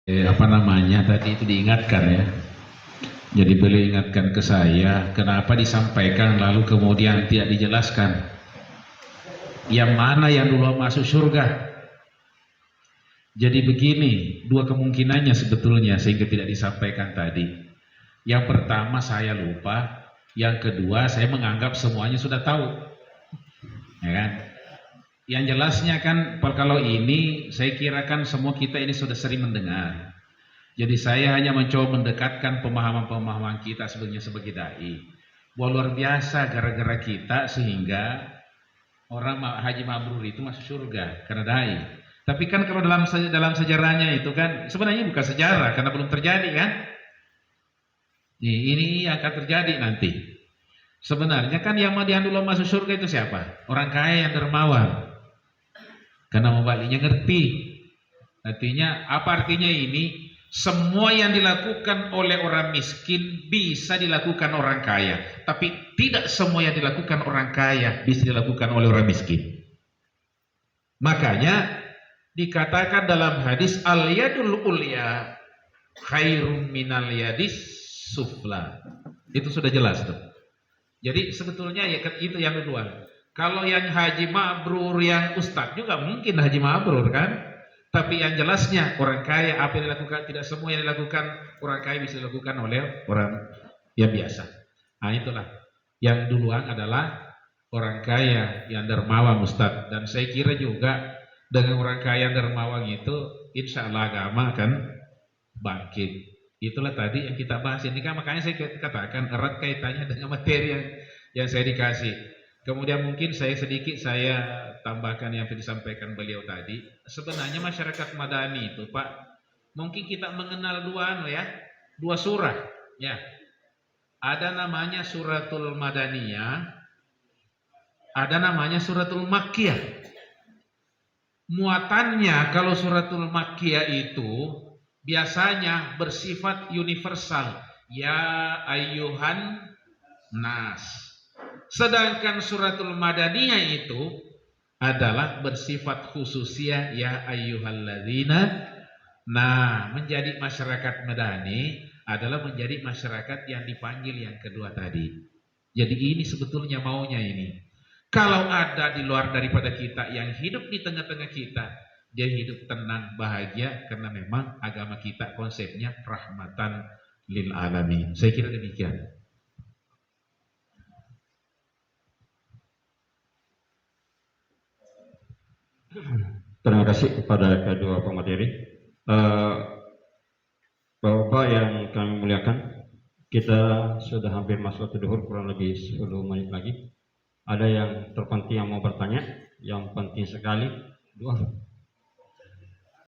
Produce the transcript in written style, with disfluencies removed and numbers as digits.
Apa namanya tadi itu diingatkan ya. Jadi beliau ingatkan ke saya, kenapa disampaikan lalu kemudian tidak dijelaskan. Yang mana yang dulu masuk surga? Jadi begini, dua kemungkinannya sebetulnya sehingga tidak disampaikan tadi. Yang pertama saya lupa, yang kedua saya menganggap semuanya sudah tahu. Ya kan? Yang jelasnya kan kalau ini saya kirakan semua kita ini sudah sering mendengar. Jadi saya hanya mencoba mendekatkan pemahaman-pemahaman kita sebenarnya sebagai dai. Bahwa luar biasa gara-gara kita sehingga orang haji mabrur itu masuk surga karena dai. Tapi kan kalau dalam sejarahnya itu kan sebenarnya bukan sejarah karena belum terjadi kan. Ini akan terjadi nanti. Sebenarnya kan yang dulu masuk surga itu siapa? Orang kaya yang dermawan. Karena membaliknya ngerti. Artinya apa artinya ini? Semua yang dilakukan oleh orang miskin bisa dilakukan orang kaya, tapi tidak semua yang dilakukan orang kaya bisa dilakukan oleh orang miskin. Makanya dikatakan dalam hadis al-yadul ulya khairum minal yadis sufla. Itu sudah jelas tuh. Jadi sebetulnya ya itu yang kedua. Kalau yang haji mabrur, yang ustadz juga mungkin haji mabrur kan? Tapi yang jelasnya orang kaya apa yang dilakukan, tidak semua yang dilakukan orang kaya bisa dilakukan oleh orang yang biasa. Nah itulah yang duluan adalah orang kaya yang dermawan Ustadz. Dan saya kira juga dengan orang kaya yang dermawan itu insya Allah agama akan bangkit. Itulah tadi yang kita bahas ini kan, makanya saya katakan erat kaitannya dengan materi yang saya dikasih. Kemudian mungkin saya tambahkan yang disampaikan beliau tadi. Sebenarnya masyarakat Madani itu Pak, mungkin kita mengenal dua surah ya. Ada namanya suratul Madaniyah, ada namanya suratul Makkiyah. Muatannya kalau suratul Makkiyah itu biasanya bersifat universal, ya ayyuhan nas. Sedangkan suratul Madaniyah itu adalah bersifat khususiyah, ya ayyuhalladzina. Nah, menjadi masyarakat Madani adalah menjadi masyarakat yang dipanggil yang kedua tadi. Jadi ini sebetulnya maunya ini. Kalau ada di luar daripada kita yang hidup di tengah-tengah kita, dia hidup tenang, bahagia karena memang agama kita konsepnya rahmatan lil alamin. Saya kira demikian. Terima kasih kepada kedua pemateri. Bapak yang kami muliakan, kita sudah hampir masuk waktu duhur, kurang lebih 10 menit lagi. Ada yang terpenting yang mau bertanya? Yang penting sekali, dua.